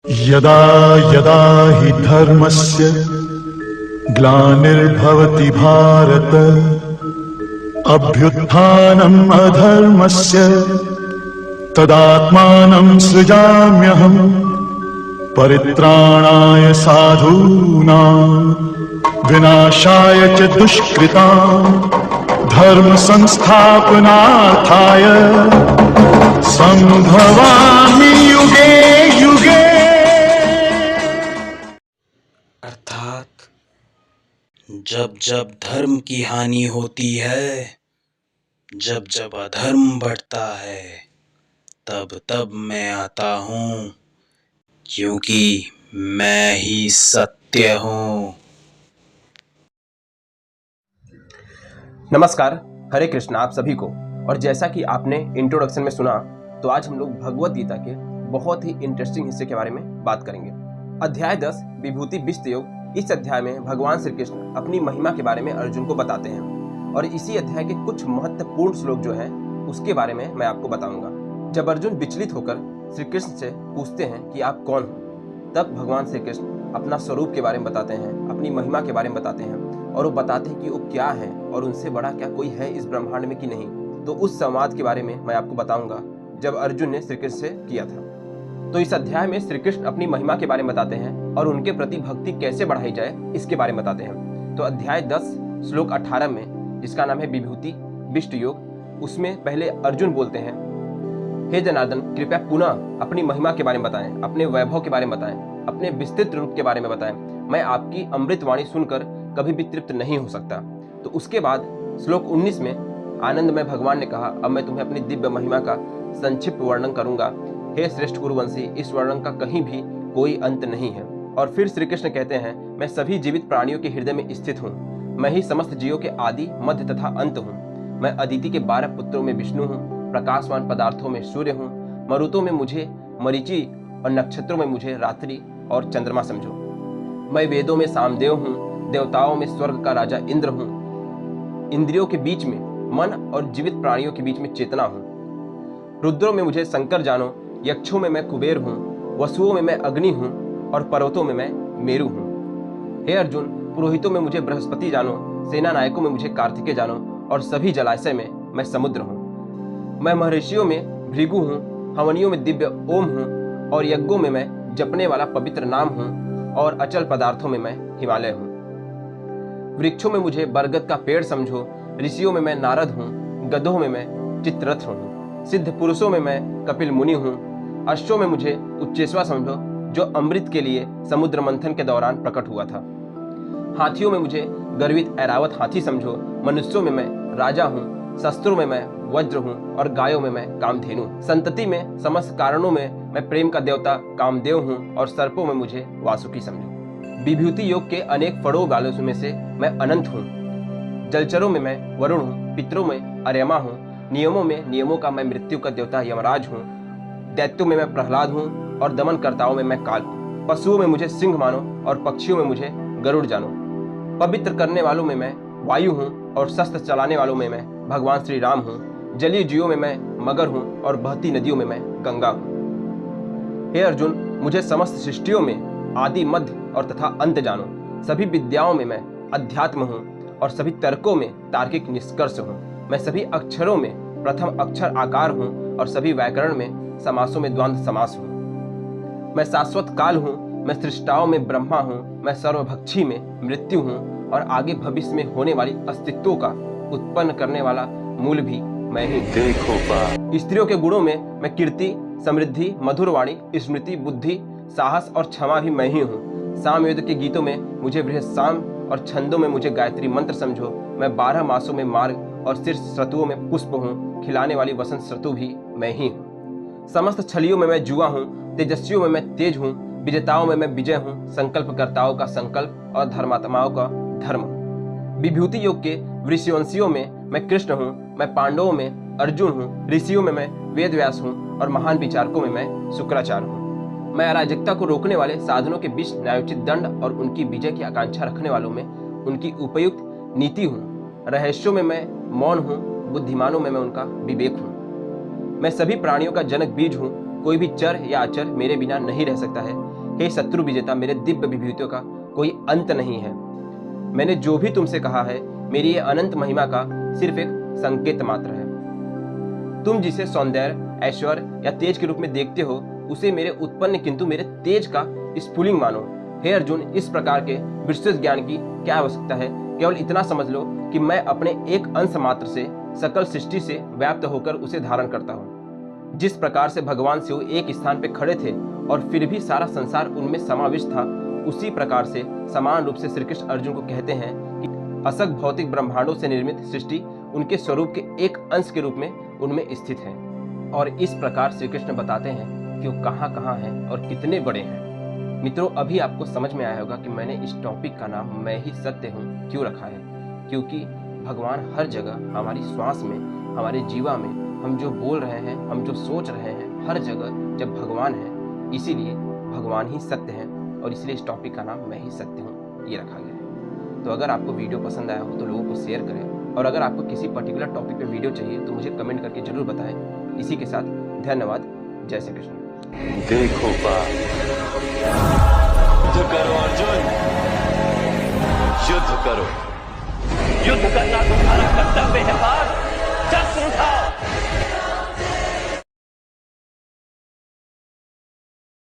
यदा यदा हि धर्मस्य ग्लानिर्भवति भारत अभ्युत्थानम् अधर्मस्य तदात्मानं सृजाम्यहम् परित्राणाय साधूनां विनाशाय च दुष्कृतां धर्म संस्थापनार्थाय संभवामि युगे युगे। अर्थात जब जब धर्म की हानि होती है, जब जब अधर्म बढ़ता है, तब तब मैं आता हूँ, क्योंकि मैं ही सत्य हूँ। नमस्कार, हरे कृष्ण आप सभी को। और जैसा कि आपने इंट्रोडक्शन में सुना, तो आज हम लोग भगवत गीता के बहुत ही इंटरेस्टिंग हिस्से के बारे में बात करेंगे। अध्याय 10 विभूति विष्ट योग। इस अध्याय में भगवान श्री कृष्ण अपनी महिमा के बारे में अर्जुन को बताते हैं और इसी अध्याय के कुछ महत्वपूर्ण श्लोक जो हैं उसके बारे में मैं आपको बताऊंगा। जब अर्जुन विचलित होकर श्री कृष्ण से पूछते हैं कि आप कौन हो, तब भगवान श्री कृष्ण अपना स्वरूप के बारे में बताते हैं, अपनी महिमा के बारे में बताते हैं और वो बताते हैं कि वो क्या है और उनसे बड़ा क्या कोई है इस ब्रह्मांड में कि नहीं। तो उस संवाद के बारे में मैं आपको बताऊंगा जब अर्जुन ने श्री कृष्ण से किया था। तो इस अध्याय में श्री कृष्ण अपनी महिमा के बारे में बताते हैं और उनके प्रति भक्ति कैसे बढ़ाई जाए इसके बारे में बताते हैं। तो अध्याय 10 श्लोक 18 में, जिसका नाम है विभूति विष्ट योग, उसमें पहले अर्जुन बोलते हैं, हे जनार्दन, कृपया पुनः अपनी महिमा के बारे में बताएं, अपने वैभव के बारे में बताएं, अपने विस्तृत रूप के बारे में बताएं। मैं आपकी अमृत वाणी सुनकर कभी भी तृप्त नहीं हो सकता। तो उसके बाद श्लोक 19 में आनंद में भगवान ने कहा, अब मैं तुम्हें अपनी दिव्य महिमा का संक्षिप्त वर्णन करूंगा। हे श्रेष्ठ कुरुवंशी, इस वर्णन का कहीं भी कोई अंत नहीं है। और फिर श्री कृष्ण कहते हैं, मैं सभी जीवित प्राणियों के हृदय में स्थित हूँ। मैं ही समस्त जीवों के आदि मध्य तथा अंत हूँ। मैं अदिति के 12 पुत्रों में विष्णु हूँ, प्रकाशवान पदार्थों में सूर्य हूँ, मरुतों में मुझे मरीचि और नक्षत्रों में मुझे रात्रि और चंद्रमा समझो। मैं वेदों में सामदेव हूँ, देवताओं में स्वर्ग का राजा इंद्र हूँ, इंद्रियों के बीच में मन और जीवित प्राणियों के बीच में चेतना हूँ। रुद्रों में मुझे शंकर जानो, यक्षों में मैं कुबेर हूँ, वसुओं में मैं अग्नि हूँ और पर्वतों में मैं मेरु हूँ। हे अर्जुन, पुरोहितों में मुझे बृहस्पति जानो, सेना नायकों में मुझे कार्तिकेय जानो और सभी जलाशय में मैं समुद्र हूँ। मैं महर्षियों में भृगु हूँ, हवनियों में दिव्य ओम हूँ और यज्ञों में मैं जपने वाला पवित्र नाम हूँ और अचल पदार्थों में मैं हिमालय हूँ। वृक्षों में मुझे बरगद का पेड़ समझो, ऋषियों में मैं नारद हूँ, गधों में मैं चित्ररथ हूँ, सिद्ध पुरुषों में मैं कपिल मुनि हूँ, अश्वों में मुझे उच्चेश्वा समझो जो अमृत के लिए समुद्र मंथन के दौरान प्रकट हुआ था। हाथियों में मुझे गर्वित ऐरावत हाथी समझो, मनुष्यों में मैं राजा हूँ, शस्त्रों में मैं वज्र हूँ और गायों में मैं कामधेनु। संतति में समस्त कारणों में मैं प्रेम का देवता कामदेव हूँ और सर्पों में मुझे वासुकी समझो। विभूति योग के अनेक फड़ों वालों में से मैं अनंत हूँ। जलचरों में मैं वरुण हूँ, पितरों में अर्यमा हूँ, नियमों में नियमों का मैं मृत्यु का देवता यमराज हूँ, दैत्यों में मैं प्रहलाद हूँ और दमनकर्ताओं में मैं काल हूँ। पशुओं में मुझे सिंह मानो और पक्षियों में मुझे गरुड़ जानो। पवित्र करने वालों में मैं वायु हूँ और शस्त्र चलाने वालों में मैं भगवान श्री राम हूँ। जलीय जीवों में मैं मगर हूँ और बहती नदियों में मैं गंगा हूँ। हे अर्जुन, मुझे समस्त सृष्टियों में आदि मध्य और तथा अंत जानो। सभी विद्याओं में मैं अध्यात्म हूँ और सभी तर्कों में तार्किक निष्कर्ष हूँ। मैं सभी अक्षरों में प्रथम अक्षर आकार हूँ और सभी व्याकरण में समासों में द्वंद्व समास हूँ। मैं शाश्वत काल हूँ, मैं सृष्टाओं में ब्रह्मा हूँ, मैं सर्वभक्षी में मृत्यु हूँ और आगे भविष्य में होने वाली अस्तित्वों का उत्पन्न करने वाला मूल भी मैं ही। देखो स्त्रियों के गुणों में मैं कीर्ति, समृद्धि, मधुर वाणी, स्मृति, बुद्धि, साहस और क्षमा भी मैं ही हूँ। सामवेद के गीतों में मुझे बृहस्साम और छंदों में मुझे गायत्री मंत्र समझो। मैं 12 मासों में मार्ग और शीर्ष ऋतुओं में पुष्प हूँ, खिलाने वाली वसंत ऋतु भी मैं ही हूँ। समस्त छलियों में मैं जुआ हूँ, तेजस्वियों में मैं तेज हूँ, विजेताओं में मैं विजय हूँ, संकल्पकर्ताओं का संकल्प और धर्मात्माओं का धर्म हूँ। विभूति योग के वृषिवंशियों में मैं कृष्ण हूँ, मैं पांडवों में अर्जुन हूँ, ऋषियों में मैं वेद व्यास हूँ और महान विचारकों में मैं शुक्राचार्य हूँ। मैं अराजकता को रोकने वाले साधनों के बीच न्यायोचित दंड और उनकी विजय की आकांक्षा रखने वालों में उनकी उपयुक्त नीति हूँ। रहस्यों में मैं मौन हूँ, बुद्धिमानों में मैं उनका विवेक हूँ। मैं सभी प्राणियों का जनक बीज हूँ, कोई भी चर या अचर मेरे बिना नहीं रह सकता है। हे शत्रु विजेता, मेरे दिव्य विभूतियों का कोई अंत नहीं है। मैंने जो भी तुमसे कहा है मेरी ये अनंत महिमा का सिर्फ एक संकेत मात्र है। तुम जिसे सौंदर्य, ऐश्वर्य या तेज के रूप में देखते हो उसे मेरे उत्पन्न किंतु मेरे तेज का स्फुलिंग मानो। हे अर्जुन, इस प्रकार के विशेष ज्ञान की क्या आवश्यकता है? केवल इतना समझ लो कि मैं अपने एक अंश मात्र से सकल सृष्टि से व्याप्त होकर उसे धारण करता हूँ। जिस प्रकार से भगवान शिव एक स्थान पे खड़े थे और फिर भी सारा संसार उनमें समाविष्ट था, उसी प्रकार से समान रूप से श्री कृष्ण अर्जुन को कहते हैं कि असंख्य भौतिक ब्रह्मांडों से निर्मित सृष्टि उनके स्वरूप के एक अंश के रूप में उनमें स्थित है। और इस प्रकार श्री कृष्ण बताते हैं कि वो कहाँ कहाँ हैं और कितने बड़े हैं। मित्रों, अभी आपको समझ में आया होगा कि मैंने इस टॉपिक का नाम मैं ही सत्य हूँ क्यों रखा है। क्योंकि भगवान हर जगह, हमारी श्वास में, हमारे जीवा में, हम जो बोल रहे हैं, हम जो सोच रहे हैं, हर जगह जब भगवान है, इसीलिए भगवान ही सत्य है और इसलिए इस टॉपिक का नाम मैं ही सत्य हूँ ये रखा गया है। तो अगर आपको वीडियो पसंद आया हो तो लोगों को शेयर करें, और अगर आपको किसी पर्टिकुलर टॉपिक पे वीडियो चाहिए तो मुझे कमेंट करके जरूर बताएं। इसी के साथ धन्यवाद। जय श्री कृष्ण। देखो बाप, युद्ध करो अर्जुन, युद्ध करो। युद्ध करना तुम्हारा कर्तव्य है बाप।